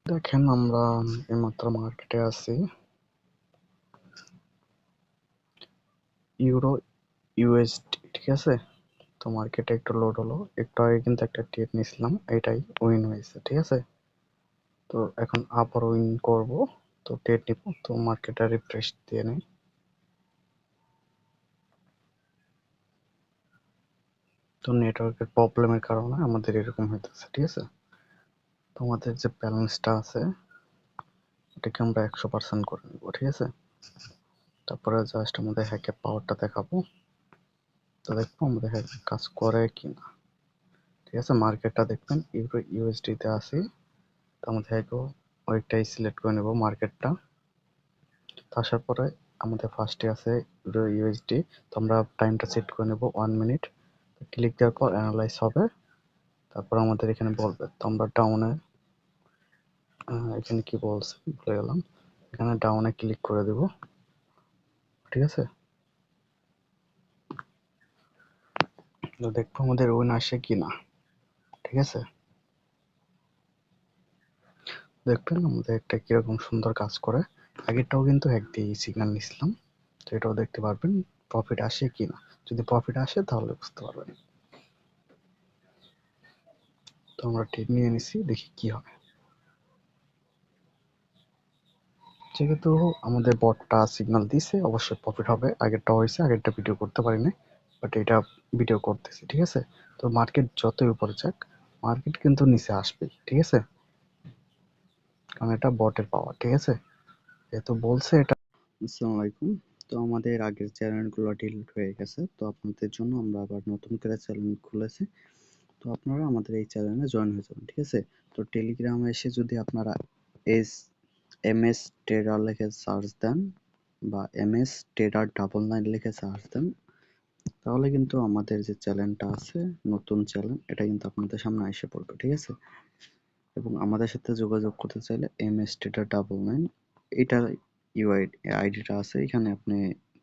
দেখেন আমরা এইমাত্র মার্কেটে আছি ইউরো ইউএসডি, ঠিক আছে। তো মার্কেটে একটু লোড হলো, একটু আগে কিন্তু একটা ট্রেড নিয়েছিলাম, এটাই উইন হয়েছে, ঠিক আছে। তো এখন আবার উইন করব, তো ট্রেড নিব। তো মার্কেটে রিফ্রেশ দিয়ে নেই। তো নেটওয়ার্কের প্রবলেমের কারণে আমাদের এরকম হইতেছে, ঠিক আছে। তোমাদের যে ব্যালেন্সটা আছে এটাকে আমরা 100% করে নিব, ঠিক আছে। তারপরে জাস্ট আমাদের হ্যাকের পাওয়ারটা দেখাবো, তো দেখবো আমাদের হ্যাক কাজ করে কিনা, ঠিক আছে। মার্কেটটা দেখবেন ইউরো ইউএসডি তে আছে, তো আমাদের হ্যাকও ওইটাই সিলেক্ট করে নেব মার্কেটটা। তো আসার পরে আমাদের ফার্স্টে আছে ইউরো ইউএসডি, তো আমরা টাইমটা সেট করে নেব 1 মিনিট। ক্লিক দেওয়ার পর অ্যানালাইজ হবে, তারপর আমাদের এখানে বলবে। তো আমরা ডাউনে, এখানে কি বলছে ভুলে গেলাম, এখানে ডাউনে ক্লিক করে দেব, ঠিক আছে। তো দেখবো আমাদের উইন আসে কিনা, ঠিক আছে। দেখবেন আমাদের একটা কিরকম সুন্দর কাজ করে। আগেরটাও কিন্তু হ্যাক দিয়ে সিগন্যাল নিছিলাম, তো এটাও দেখতে পারবেন প্রফিট আসে কিনা। যদি প্রফিট আসে তাহলে বুঝতে পারবেন। তো আমরা ট্রেড নিয়ে নিছি, দেখি কি হয়। যেহেতু আমাদের বটটা সিগন্যাল দিছে অবশ্যই প্রফিট হবে। আগেরটা হয়েছে, আগেরটা ভিডিও করতে পারিনি, বাট এটা ভিডিও করতেছি, ঠিক আছে। তো মার্কেট যতই উপরে যাক, মার্কেট কিন্তু নিচে আসবেই, ঠিক আছে, কারণ এটা বটের পাওয়ার, ঠিক আছে। যেহেতু বলছে এটা। আসসালামু আলাইকুম। তো আমাদের আগের চ্যানেলগুলো ডিলিট হয়ে গেছে, তো আপনাদের জন্য আমরা আবার নতুন করে চ্যানেল খুলেছি। তো আপনারা আমাদের এই চ্যানেলে জয়েন হয়ে যাবেন, ঠিক আছে। তো টেলিগ্রামে এসে যদি আপনারা এমএস ট্রেডার লিখে সার্চ দেন বা এমএস ট্রেডার 99 লিখে সার্চ দেন, তাহলে কিন্তু আমাদের যে চ্যানেলটা আছে নতুন চ্যানেল, এটা কিন্তু আপনাদের সামনে এসে পড়বে, ঠিক আছে। এবং আমাদের সাথে যোগাযোগ করতে চাইলে এমএস ট্রেডার 99 এটার ইউআই আইডিটা আছে, এখানে আপনি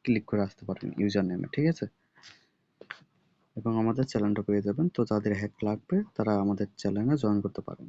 ক্লিক করে আসতে পারেন ইউজার নেমে, ঠিক আছে। এবং আমাদের চ্যানেলটা পেয়ে যাবেন। তো যাদের হ্যাক লাগবে তারা আমাদের চ্যানেলে জয়েন করতে পারেন।